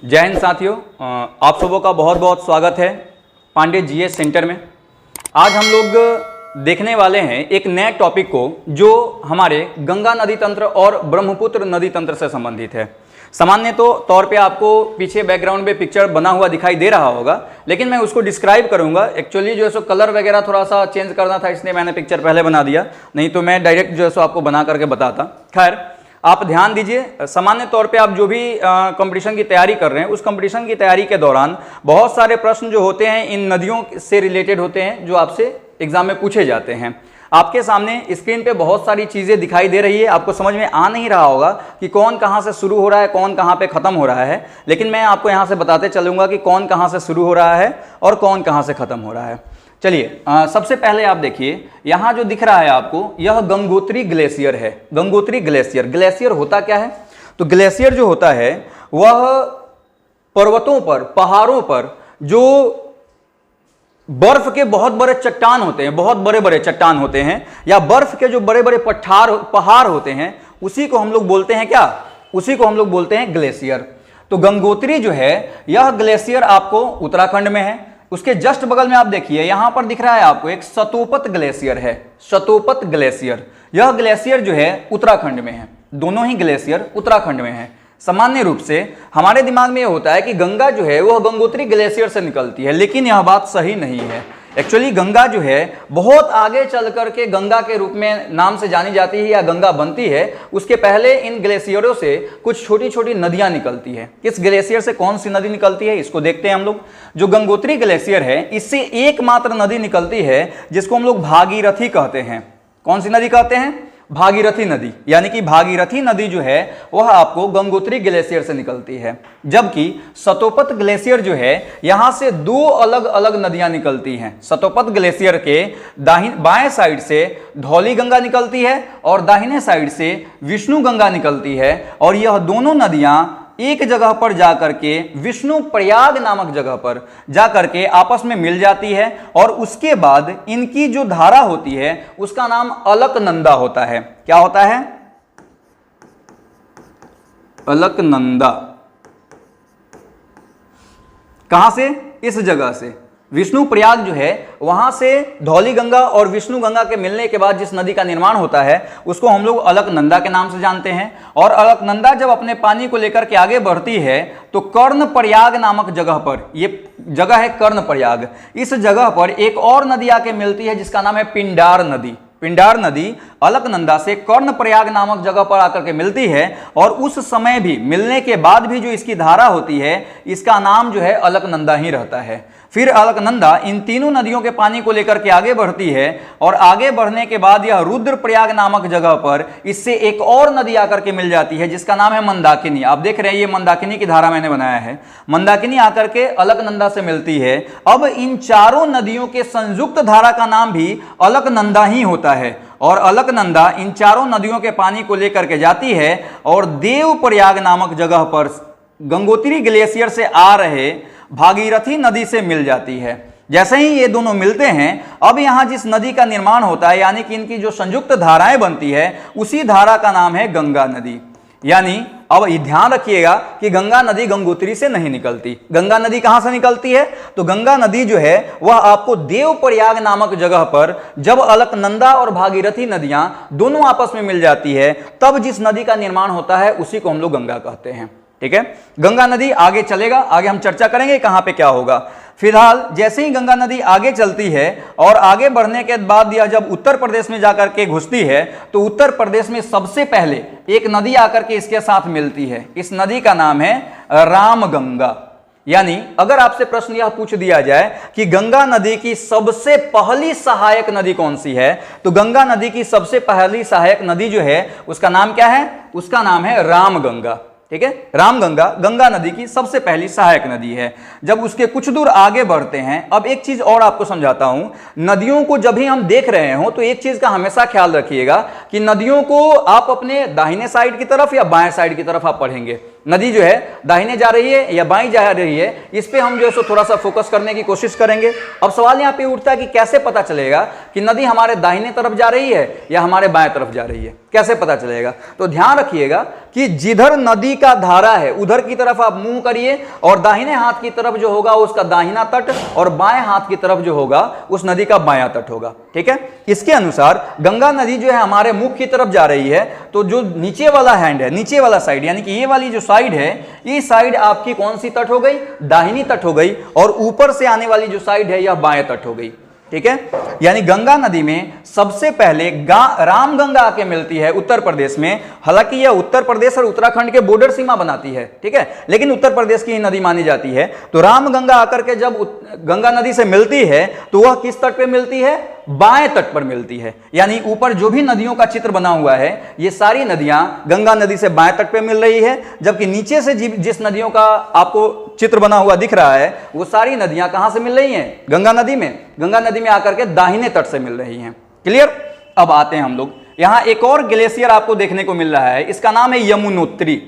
जय हिंद साथियों, आप सबों का बहुत बहुत स्वागत है पांडे जीएस सेंटर में। आज हम लोग देखने वाले हैं एक नए टॉपिक को जो हमारे गंगा नदी तंत्र और ब्रह्मपुत्र नदी तंत्र से संबंधित है। सामान्य तो तौर पे आपको पीछे बैकग्राउंड में पिक्चर बना हुआ दिखाई दे रहा होगा, लेकिन मैं उसको डिस्क्राइब करूंगा। एक्चुअली जो है सो कलर वगैरह थोड़ा सा चेंज करना था, इसलिए मैंने पिक्चर पहले बना दिया, नहीं तो मैं डायरेक्ट जो है सो आपको बना करके बताता। खैर, आप ध्यान दीजिए, सामान्य तौर पे आप जो भी कंपटीशन की तैयारी कर रहे हैं, उस कंपटीशन की तैयारी के दौरान बहुत सारे प्रश्न जो होते हैं इन नदियों से रिलेटेड होते हैं, जो आपसे एग्जाम में पूछे जाते हैं। आपके सामने स्क्रीन पे बहुत सारी चीज़ें दिखाई दे रही है, आपको समझ में आ नहीं रहा होगा कि कौन कहाँ से शुरू हो रहा है, कौन कहाँ पे ख़त्म हो रहा है, लेकिन मैं आपको यहाँ से बताते चलूँगा कि कौन कहाँ से शुरू हो रहा है और कौन कहाँ से ख़त्म हो रहा है। चलिए, सबसे पहले आप देखिए, यहाँ जो दिख रहा है आपको, यह गंगोत्री ग्लेशियर है। गंगोत्री ग्लेशियर, ग्लेशियर होता क्या है? तो ग्लेशियर जो होता है वह पर्वतों पर, पहाड़ों पर जो बर्फ के बहुत बड़े चट्टान होते हैं, बहुत बड़े बड़े चट्टान होते हैं, या बर्फ के जो बड़े बड़े पहाड़ होते हैं, उसी को हम लोग बोलते हैं क्या? उसी को हम लोग बोलते हैं ग्लेशियर। तो गंगोत्री जो है, यह ग्लेशियर आपको उत्तराखंड में है। उसके जस्ट बगल में आप देखिए, यहां पर दिख रहा है आपको एक शतोपत ग्लेशियर है। शतोपत ग्लेशियर, यह ग्लेशियर जो है उत्तराखंड में है। दोनों ही ग्लेशियर उत्तराखंड में है। सामान्य रूप से हमारे दिमाग में यह होता है कि गंगा जो है वह गंगोत्री ग्लेशियर से निकलती है, लेकिन यह बात सही नहीं है। एक्चुअली गंगा जो है बहुत आगे चल करके गंगा के रूप में नाम से जानी जाती है या गंगा बनती है। उसके पहले इन ग्लेशियरों से कुछ छोटी छोटी नदियां निकलती है। इस ग्लेशियर से कौन सी नदी निकलती है, इसको देखते हैं हम लोग। जो गंगोत्री ग्लेशियर है, इससे एकमात्र नदी निकलती है जिसको हम लोग भागीरथी कहते हैं। कौन सी नदी कहते हैं? भागीरथी नदी। यानी कि भागीरथी नदी जो है वह आपको गंगोत्री ग्लेशियर से निकलती है, जबकि शतोपत ग्लेशियर जो है यहां से दो अलग अलग नदियां निकलती हैं। शतोपत ग्लेशियर के बाएं साइड से धौली गंगा निकलती है और दाहिने साइड से विष्णु गंगा निकलती है, और यह दोनों नदियां एक जगह पर जाकर के, विष्णु प्रयाग नामक जगह पर जाकर के आपस में मिल जाती है, और उसके बाद इनकी जो धारा होती है उसका नाम अलकनंदा होता है। क्या होता है? अलकनंदा। कहां से? इस जगह से। विष्णु प्रयाग जो है वहां से धौली गंगा और विष्णु गंगा के मिलने के बाद जिस नदी का निर्माण होता है उसको हम लोग अलकनंदा के नाम से जानते हैं। और अलकनंदा जब अपने पानी को लेकर के आगे बढ़ती है तो कर्णप्रयाग नामक जगह पर, ये जगह है कर्णप्रयाग, इस जगह पर एक और नदी आके मिलती है जिसका नाम है पिंडार नदी। पिंडार नदी अलकनंदा से कर्णप्रयाग नामक जगह पर आकर के मिलती है, और उस समय भी, मिलने के बाद भी जो इसकी धारा होती है, इसका नाम जो है अलकनंदा ही रहता है। फिर अलकनंदा इन तीनों नदियों के पानी को लेकर के आगे बढ़ती है, और आगे बढ़ने के बाद यह रुद्रप्रयाग नामक जगह पर इससे एक और नदी आकर के मिल जाती है जिसका नाम है मंदाकिनी। आप देख रहे हैं, ये मंदाकिनी की धारा मैंने बनाया है। मंदाकिनी आकर के अलकनंदा से मिलती है। अब इन चारों नदियों के संयुक्त धारा का नाम भी अलकनंदा ही होता है, और अलकनंदा इन चारों नदियों के पानी को लेकर के जाती है और देवप्रयाग नामक जगह पर गंगोत्री ग्लेशियर से आ रहे भागीरथी नदी से मिल जाती है। जैसे ही ये दोनों मिलते हैं, अब यहां जिस नदी का निर्माण होता है, यानी कि इनकी जो संयुक्त धाराएं बनती है, उसी धारा का नाम है गंगा नदी। यानी अब ध्यान रखिएगा कि गंगा नदी गंगोत्री से नहीं निकलती। गंगा नदी कहां से निकलती है? तो गंगा नदी जो है वह आपको देवप्रयाग नामक जगह पर, जब अलकनंदा और भागीरथी नदियां दोनों आपस में मिल जाती है, तब जिस नदी का निर्माण होता है उसी को हम लोग गंगा कहते हैं। ठीक है, गंगा नदी आगे चलेगा, आगे हम चर्चा करेंगे कहां पे क्या होगा। फिलहाल जैसे ही गंगा नदी आगे चलती है और आगे बढ़ने के बाद यह जब उत्तर प्रदेश में जाकर के घुसती है, तो उत्तर प्रदेश में सबसे पहले एक नदी आकर के इसके साथ मिलती है। इस नदी का नाम है रामगंगा। यानी अगर आपसे प्रश्न यह पूछ दिया जाए कि गंगा नदी की सबसे पहली सहायक नदी कौन सी है, तो गंगा नदी की सबसे पहली सहायक नदी जो है उसका नाम क्या है? उसका नाम है रामगंगा। ठीक है, रामगंगा गंगा नदी की सबसे पहली सहायक नदी है। जब उसके कुछ दूर आगे बढ़ते हैं, अब एक चीज और आपको समझाता हूं। नदियों को जब भी हम देख रहे हो तो एक चीज का हमेशा ख्याल रखिएगा कि नदियों को आप अपने दाहिने साइड की तरफ या बाएं साइड की तरफ आप पढ़ेंगे। नदी जो है दाहिने जा रही है या बाईं जा रही है, इस पे हम जो है सो थोड़ा सा फोकस करने की कोशिश करेंगे। अब सवाल यहाँ पे उठता है कि कैसे पता चलेगा कि नदी हमारे दाहिने तरफ जा रही है या हमारे बाएं तरफ जा रही है, कैसे पता चलेगा? तो ध्यान रखिएगा कि जिधर नदी का धारा है उधर की तरफ आप मुंह करिए और दाहिने हाथ की तरफ जो होगा उसका दाहिना तट और बाएं हाथ की तरफ जो होगा उस नदी का बायां तट होगा। ठीक है, इसके अनुसार गंगा नदी जो है हमारे मुख की तरफ जा रही है, तो जो नीचे वाला हैंड है, नीचे वाला साइड यानी कि ये वाली जो साइड है, ये साइड आपकी कौन सी तट हो गई? दाहिनी तट हो गई। और ऊपर से आने वाली जो साइड है यह बाएं तट हो गई। ठीक है, यानी गंगा नदी में सबसे पहले रामगंगा आके मिलती है उत्तर प्रदेश में। हालांकि यह उत्तर प्रदेश और उत्तराखंड के बॉर्डर सीमा बनाती है, ठीक है, लेकिन उत्तर प्रदेश की ही नदी मानी जाती है। तो रामगंगा आकर के जब गंगा नदी से मिलती है तो वह किस तट पे मिलती है? बाएं तट पर मिलती है। यानी ऊपर जो भी नदियों का चित्र बना हुआ है ये सारी नदियां गंगा नदी से बाएं तट पे मिल रही है, जबकि नीचे से जिस नदियों का आपको चित्र बना हुआ दिख रहा है वो सारी नदियां कहां से मिल रही हैं? गंगा नदी में। गंगा नदी में आकर के दाहिने तट से मिल रही हैं। क्लियर? अब आते हैं हम लोग, यहां एक और ग्लेशियर आपको देखने को मिल रहा है, इसका नाम है यमुनोत्री।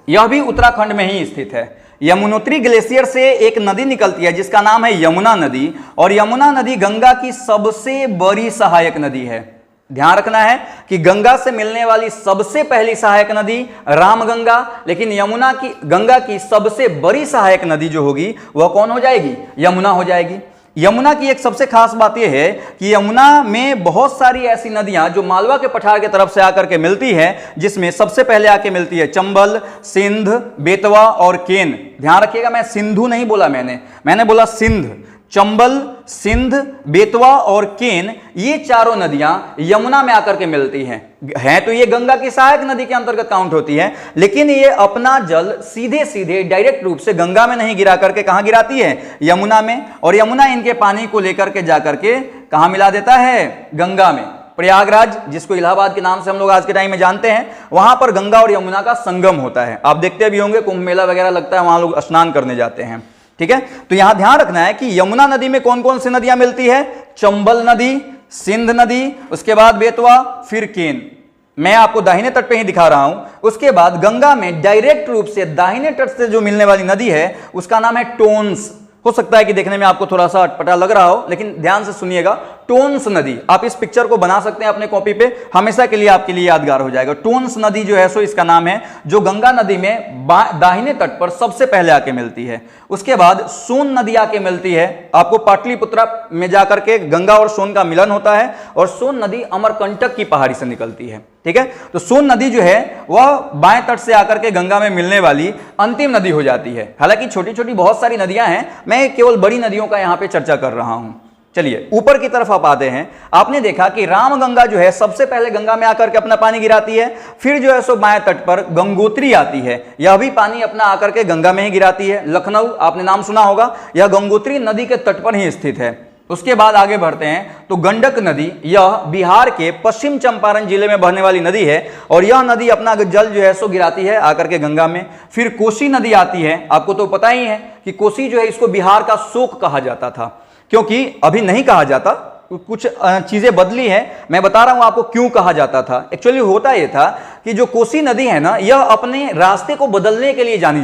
यह भी उत्तराखंड में ही स्थित है। यमुनोत्री ग्लेशियर से एक नदी निकलती है जिसका नाम है यमुना नदी, और यमुना नदी गंगा की सबसे बड़ी सहायक नदी है। ध्यान रखना है कि गंगा से मिलने वाली सबसे पहली सहायक नदी रामगंगा, लेकिन गंगा की सबसे बड़ी सहायक नदी जो होगी वह कौन हो जाएगी? यमुना हो जाएगी। यमुना की एक सबसे खास बात यह है कि यमुना में बहुत सारी ऐसी नदियां जो मालवा के पठार के तरफ से आकर के मिलती है, जिसमें सबसे पहले आके मिलती है चंबल, सिंध, बेतवा और केन। ध्यान रखिएगा, मैं सिंधु नहीं बोला, मैंने बोला सिंध। चंबल, सिंध, बेतवा और केन, ये चारों नदियां यमुना में आकर के मिलती हैं। तो ये गंगा की सहायक नदी के अंतर्गत काउंट होती है, लेकिन ये अपना जल सीधे सीधे डायरेक्ट रूप से गंगा में नहीं गिरा करके कहां गिराती है? यमुना में। और यमुना इनके पानी को लेकर के जाकर के कहां मिला देता है? गंगा में। प्रयागराज, जिसको इलाहाबाद के नाम से हम लोग आज के टाइम में जानते हैं, वहां पर गंगा और यमुना का संगम होता है। आप देखते भी होंगे कुंभ मेला वगैरह लगता है, वहां लोग स्नान करने जाते हैं। ठीक है, तो यहां ध्यान रखना है कि यमुना नदी में कौन कौन सी नदियां मिलती है? चंबल नदी, सिंध नदी, उसके बाद बेतवा, फिर केन। मैं आपको दाहिने तट पे ही दिखा रहा हूं। उसके बाद गंगा में डायरेक्ट रूप से दाहिने तट से जो मिलने वाली नदी है उसका नाम है टोन्स। हो सकता है कि देखने में आपको थोड़ा सा अटपटा लग रहा हो, लेकिन ध्यान से सुनिएगा। टोन्स नदी, आप इस पिक्चर को बना सकते हैं अपने कॉपी पे, हमेशा के लिए आपके लिए यादगार हो जाएगा। टोन्स नदी जो है सो इसका नाम है, जो गंगा नदी में दाहिने तट पर सबसे पहले आके मिलती है। उसके बाद सोन नदी आके मिलती है। आपको पाटलिपुत्रा में जाकर के गंगा और सोन का मिलन होता है, और सोन नदी अमरकंटक की पहाड़ी से निकलती है। ठीक है, तो सोन नदी जो है वह बाएं तट से आकर के गंगा में मिलने वाली अंतिम नदी हो जाती है। हालांकि छोटी छोटी बहुत सारी नदियां हैं, मैं केवल बड़ी नदियों का यहां पे चर्चा कर रहा हूं। चलिए ऊपर की तरफ आप आते हैं। आपने देखा कि रामगंगा जो है सबसे पहले गंगा में आकर के अपना पानी गिराती है, फिर जो है सो बाएं तट पर गंगोत्री आती है, यह भी पानी अपना आकर के गंगा में ही गिराती है। लखनऊ, आपने नाम सुना होगा, यह गंगोत्री नदी के तट पर ही स्थित है। उसके बाद आगे बढ़ते हैं तो गंडक नदी, यह बिहार के पश्चिम चंपारण जिले में बहने वाली नदी है, और यह नदी अपना जल जो है सो गिराती है आकर के गंगा में। फिर कोसी नदी आती है। आपको तो पता ही है कि कोसी जो है इसको बिहार का शोक कहा जाता था, क्योंकि अभी नहीं कहा जाता, कुछ चीजें बदली हैं। मैं बता रहा हूं आपको क्यों कहा जाता था। एक्चुअली होता यह था कि जो कोसी नदी है ना, यह अपने रास्ते को बदलने के लिए जानी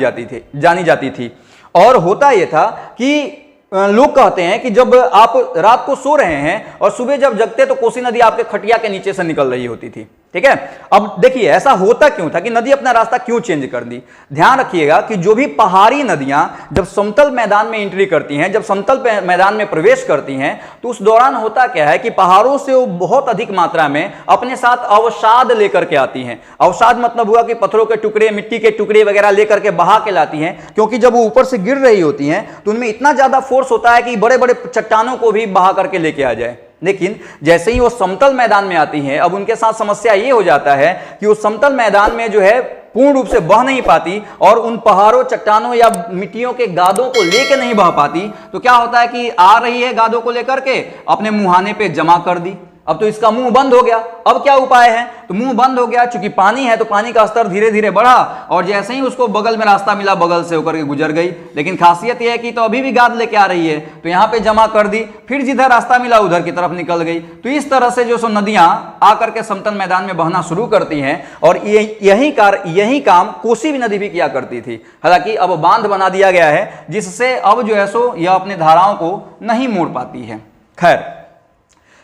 जाती थी। और होता यह था कि लोग कहते हैं कि जब आप रात को सो रहे हैं और सुबह जब जगते तो कोसी नदी आपके खटिया के नीचे से निकल रही होती थी। ठीक है, अब देखिए ऐसा होता क्यों था कि नदी अपना रास्ता क्यों चेंज कर दी। ध्यान रखिएगा कि जो भी पहाड़ी नदियां जब समतल मैदान में एंट्री करती हैं, जब समतल मैदान में प्रवेश करती हैं, तो उस दौरान होता क्या है कि पहाड़ों से वो बहुत अधिक मात्रा में अपने साथ अवसाद लेकर के आती हैं। अवसाद मतलब हुआ कि पत्थरों के टुकड़े, मिट्टी के टुकड़े वगैरह लेकर के बहा के लाती हैं, क्योंकि जब वो ऊपर से गिर रही होती हैं तो उनमें इतना ज्यादा फोर्स होता है कि बड़े बड़े चट्टानों को भी बहा करके लेके आ जाए। लेकिन जैसे ही वो समतल मैदान में आती हैं, अब उनके साथ समस्या ये हो जाता है कि वो समतल मैदान में जो है पूर्ण रूप से बह नहीं पाती, और उन पहाड़ों, चट्टानों या मिट्टियों के गादों को लेके नहीं बह पाती। तो क्या होता है कि आ रही है गादों को लेकर के, अपने मुहाने पे जमा कर दी। अब तो इसका मुंह बंद हो गया। अब क्या उपाय है? तो मुंह बंद हो गया, चूंकि पानी है तो पानी का स्तर धीरे धीरे बढ़ा और जैसे ही उसको बगल में रास्ता मिला बगल से होकर के गुजर गई। लेकिन खासियत यह है कि तो अभी भी गाद लेके आ रही है, तो यहाँ पे जमा कर दी, फिर जिधर रास्ता मिला उधर की तरफ निकल गई। तो इस तरह से जो सो नदियां आकर के समतल मैदान में बहना शुरू करती हैं और यही काम कोसी भी नदी भी किया करती थी। हालांकि अब बांध बना दिया गया है जिससे अब जो है सो यह अपने धाराओं को नहीं मोड़ पाती है। खैर,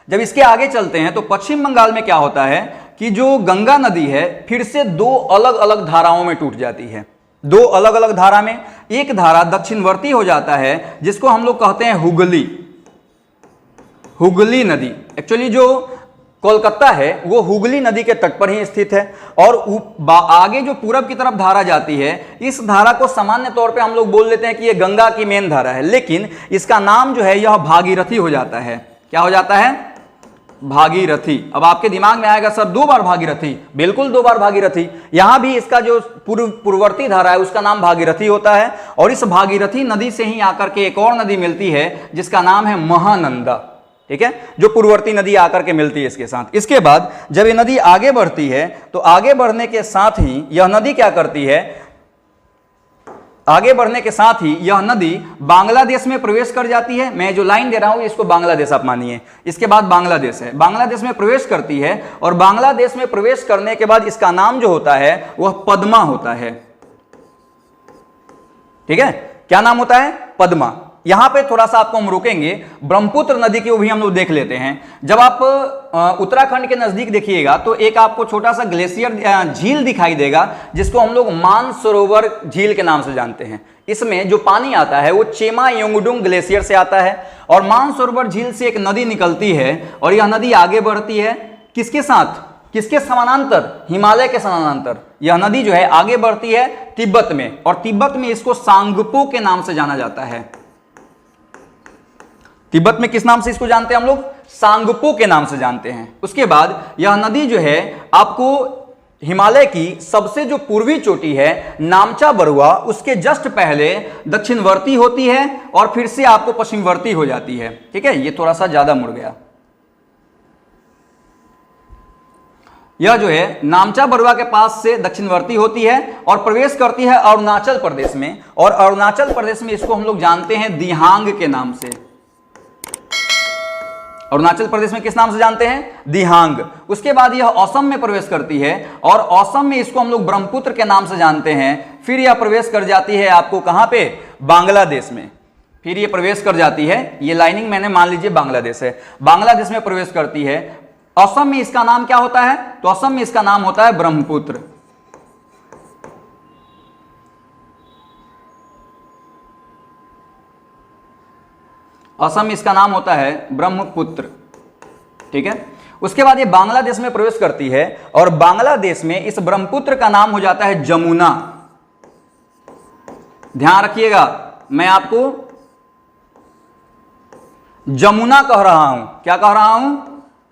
जब इसके आगे चलते हैं तो पश्चिम बंगाल में क्या होता है कि जो गंगा नदी है फिर से दो अलग अलग धाराओं में टूट जाती है। दो अलग अलग धारा में एक धारा दक्षिणवर्ती हो जाता है जिसको हम लोग कहते हैं हुगली नदी। एक्चुअली जो कोलकाता है वो हुगली नदी के तट पर ही स्थित है और आगे जो पूरब की तरफ धारा जाती है, इस धारा को सामान्य तौर पे हम लोग बोल लेते हैं कि ये गंगा की मेन धारा है, लेकिन इसका नाम जो है यह भागीरथी हो जाता है। क्या हो जाता है? भागीरथी। अब आपके दिमाग में आएगा सर 2 बार भागीरथी, बिल्कुल 2 बार भागीरथी। यहां भी इसका जो पूर्ववर्ती धारा है उसका नाम भागीरथी होता है और इस भागीरथी नदी से ही आकर के एक और नदी मिलती है जिसका नाम है महानंदा। ठीक है, जो पूर्ववर्ती नदी आकर के मिलती है इसके साथ। इसके बाद जब ये नदी आगे बढ़ती है तो आगे बढ़ने के साथ ही यह नदी क्या करती है, आगे बढ़ने के साथ ही यह नदी बांग्लादेश में प्रवेश कर जाती है। मैं जो लाइन दे रहा हूं इसको बांग्लादेश आप मानिए, इसके बाद बांग्लादेश है, बांग्लादेश में प्रवेश करती है और बांग्लादेश में प्रवेश करने के बाद इसका नाम जो होता है वह पद्मा होता है। ठीक है, क्या नाम होता है? पद्मा। यहां पे थोड़ा सा आपको हम रोकेंगे, ब्रह्मपुत्र नदी की भी हम लोग देख लेते हैं। जब आप उत्तराखंड के नजदीक देखिएगा तो एक आपको छोटा सा ग्लेशियर झील दिखाई देगा जिसको हम लोग मानसरोवर झील के नाम से जानते हैं। इसमें जो पानी आता है वो चेमा योंगडुंग ग्लेशियर से आता है और मानसरोवर झील से एक नदी निकलती है और यह नदी आगे बढ़ती है किसके साथ? किसके समानांतर? हिमालय के समानांतर। यह नदी जो है आगे बढ़ती है तिब्बत में और तिब्बत में इसको सांगपो के नाम से जाना जाता है। तिब्बत में किस नाम से इसको जानते हैं हम लोग? सांगपो के नाम से जानते हैं। उसके बाद यह नदी जो है आपको हिमालय की सबसे जो पूर्वी चोटी है नामचा बरुआ, उसके जस्ट पहले दक्षिणवर्ती होती है और फिर से आपको पश्चिमवर्ती हो जाती है। ठीक है, ये थोड़ा सा ज्यादा मुड़ गया। यह जो है नामचा बरुआ के पास से दक्षिणवर्ती होती है और प्रवेश करती है अरुणाचल प्रदेश में और अरुणाचल प्रदेश में इसको हम लोग जानते हैं दिहांग के नाम से। अरुणाचल प्रदेश में किस नाम से जानते हैं? दिहांग। उसके बाद यह असम में प्रवेश करती है और असम में इसको हम लोग ब्रह्मपुत्र के नाम से जानते हैं। फिर यह प्रवेश कर जाती है आपको कहां पे? बांग्लादेश में। फिर यह प्रवेश कर जाती है, ये लाइनिंग मैंने मान लीजिए बांग्लादेश है, बांग्लादेश में प्रवेश करती है। असम में इसका नाम क्या होता है? तो असम में इसका नाम होता है ब्रह्मपुत्र। असम इसका नाम होता है ब्रह्मपुत्र। ठीक है, उसके बाद ये बांग्लादेश में प्रवेश करती है और बांग्लादेश में इस ब्रह्मपुत्र का नाम हो जाता है जमुना। ध्यान रखिएगा, मैं आपको जमुना कह रहा हूं। क्या कह रहा हूं?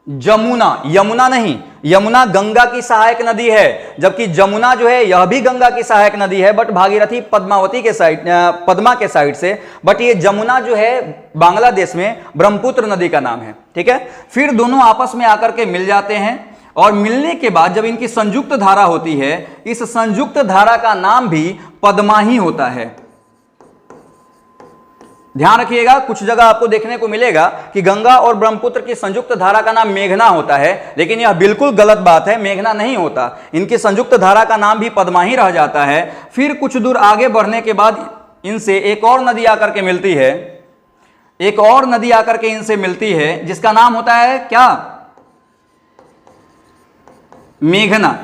जमुना, यमुना नहीं। यमुना गंगा की सहायक नदी है, जबकि जमुना जो है यह भी गंगा की सहायक नदी है, बट भागीरथी पद्मावती के साइड, पद्मा के साइड से। बट ये जमुना जो है बांग्लादेश में ब्रह्मपुत्र नदी का नाम है। ठीक है, फिर दोनों आपस में आकर के मिल जाते हैं और मिलने के बाद जब इनकी संयुक्त धारा होती है, इस संयुक्त धारा का नाम भी पद्मा ही होता है। ध्यान रखिएगा, कुछ जगह आपको देखने को मिलेगा कि गंगा और ब्रह्मपुत्र की संयुक्त धारा का नाम मेघना होता है, लेकिन यह बिल्कुल गलत बात है, मेघना नहीं होता। इनकी संयुक्त धारा का नाम भी पद्मा ही रह जाता है। फिर कुछ दूर आगे बढ़ने के बाद इनसे एक और नदी आकर के मिलती है, एक और नदी आकर के इनसे मिलती है जिसका नाम होता है क्या? मेघना।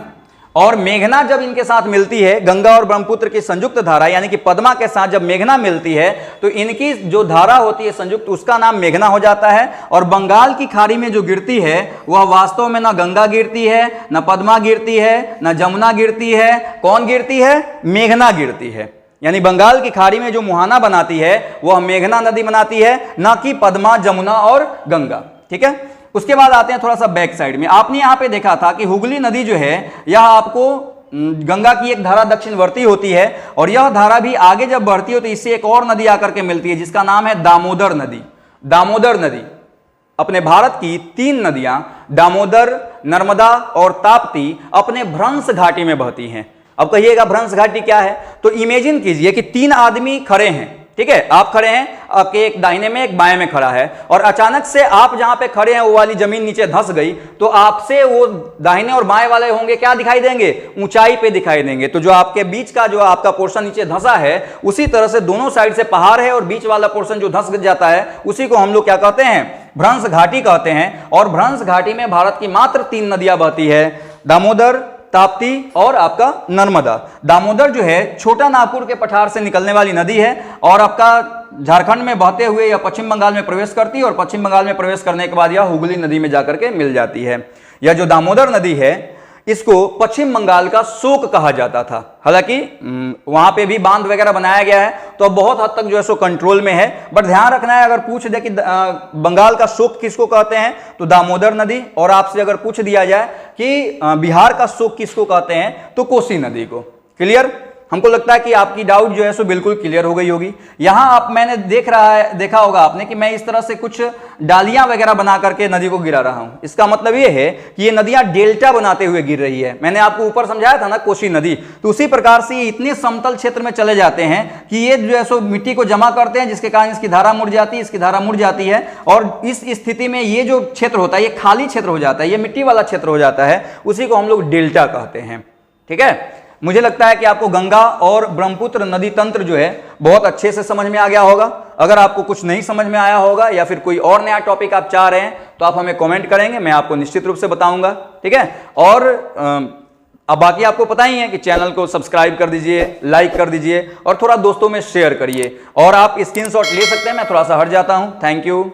और मेघना जब इनके साथ मिलती है, गंगा और ब्रह्मपुत्र की संयुक्त धारा यानी कि पद्मा के साथ जब मेघना मिलती है तो इनकी जो धारा होती है संयुक्त, उसका नाम मेघना हो जाता है। और बंगाल की खाड़ी में जो गिरती है वह वास्तव में ना गंगा गिरती है, ना पद्मा गिरती है, ना जमुना गिरती है। कौन गिरती है? मेघना गिरती है। यानी बंगाल की खाड़ी में जो मुहाना बनाती है वह मेघना नदी बनाती है, ना कि पद्मा, जमुना और गंगा। ठीक है, उसके बाद आते हैं थोड़ा सा बैक साइड में। आपने यहां पे देखा था कि हुगली नदी जो है यह आपको गंगा की एक धारा दक्षिणवर्ती होती है और यह धारा भी आगे जब बढ़ती है तो इससे एक और नदी आकर के मिलती है जिसका नाम है दामोदर नदी। दामोदर नदी, अपने भारत की 3 नदियां दामोदर, नर्मदा और ताप्ती अपने भ्रंश घाटी में बहती हैं। अब कहिएगा भ्रंश घाटी क्या है? तो इमेजिन कीजिए कि 3 आदमी खड़े हैं, ठीक है, आप खड़े हैं, आपके एक दाहिने में एक बाएं में खड़ा है, और अचानक से आप जहां पे खड़े हैं वो वाली जमीन नीचे धंस गई, तो आपसे वो दाहिने और बाएं वाले होंगे क्या दिखाई देंगे? ऊंचाई पे दिखाई देंगे। तो जो आपके बीच का जो आपका पोर्शन नीचे धंसा है, उसी तरह से दोनों साइड से पहाड़ है और बीच वाला पोर्शन जो धंस जाता है उसी को हम लोग क्या कहते हैं? भ्रंश घाटी कहते हैं। और भ्रंश घाटी में भारत की मात्र 3 नदियां बहती है, दामोदर, ताप्ती और आपका नर्मदा। दामोदर जो है छोटा नागपुर के पठार से निकलने वाली नदी है और आपका झारखंड में बहते हुए यह पश्चिम बंगाल में प्रवेश करती है और पश्चिम बंगाल में प्रवेश करने के बाद यह हुगली नदी में जाकर के मिल जाती है। यह जो दामोदर नदी है इसको पश्चिम बंगाल का शोक कहा जाता था। हालांकि वहां पे भी बांध वगैरह बनाया गया है तो अब बहुत हद तक जो है सो कंट्रोल में है, बट ध्यान रखना है अगर पूछ दे कि बंगाल का शोक किसको कहते हैं तो दामोदर नदी, और आपसे अगर पूछ दिया जाए कि बिहार का शोक किसको कहते हैं तो कोसी नदी को। क्लियर? हमको लगता है कि आपकी डाउट जो है सो बिल्कुल क्लियर हो गई होगी। यहां आप मैंने देखा होगा आपने कि मैं इस तरह से कुछ डालियां वगैरह बना करके नदी को गिरा रहा हूं। इसका मतलब यह है कि ये नदियां डेल्टा बनाते हुए गिर रही है। मैंने आपको ऊपर समझाया था ना कोसी नदी, तो उसी प्रकार से ये इतने समतल क्षेत्र में चले जाते हैं कि ये जो है सो मिट्टी को जमा करते हैं, जिसके कारण इसकी धारा मुड़ जाती है, इसकी धारा मुड़ जाती है, और इस स्थिति में ये जो क्षेत्र होता है ये खाली क्षेत्र हो जाता है, ये मिट्टी वाला क्षेत्र हो जाता है, उसी को हम लोग डेल्टा कहते हैं। ठीक है, मुझे लगता है कि आपको गंगा और ब्रह्मपुत्र नदी तंत्र जो है बहुत अच्छे से समझ में आ गया होगा। अगर आपको कुछ नहीं समझ में आया होगा या फिर कोई और नया टॉपिक आप चाह रहे हैं तो आप हमें कमेंट करेंगे, मैं आपको निश्चित रूप से बताऊंगा। ठीक है, और अब बाकी आपको पता ही है कि चैनल को सब्सक्राइब कर दीजिए, लाइक कर दीजिए और थोड़ा दोस्तों में शेयर करिए, और आप स्क्रीनशॉट ले सकते हैं। मैं थोड़ा सा हट जाता हूं। Thank you.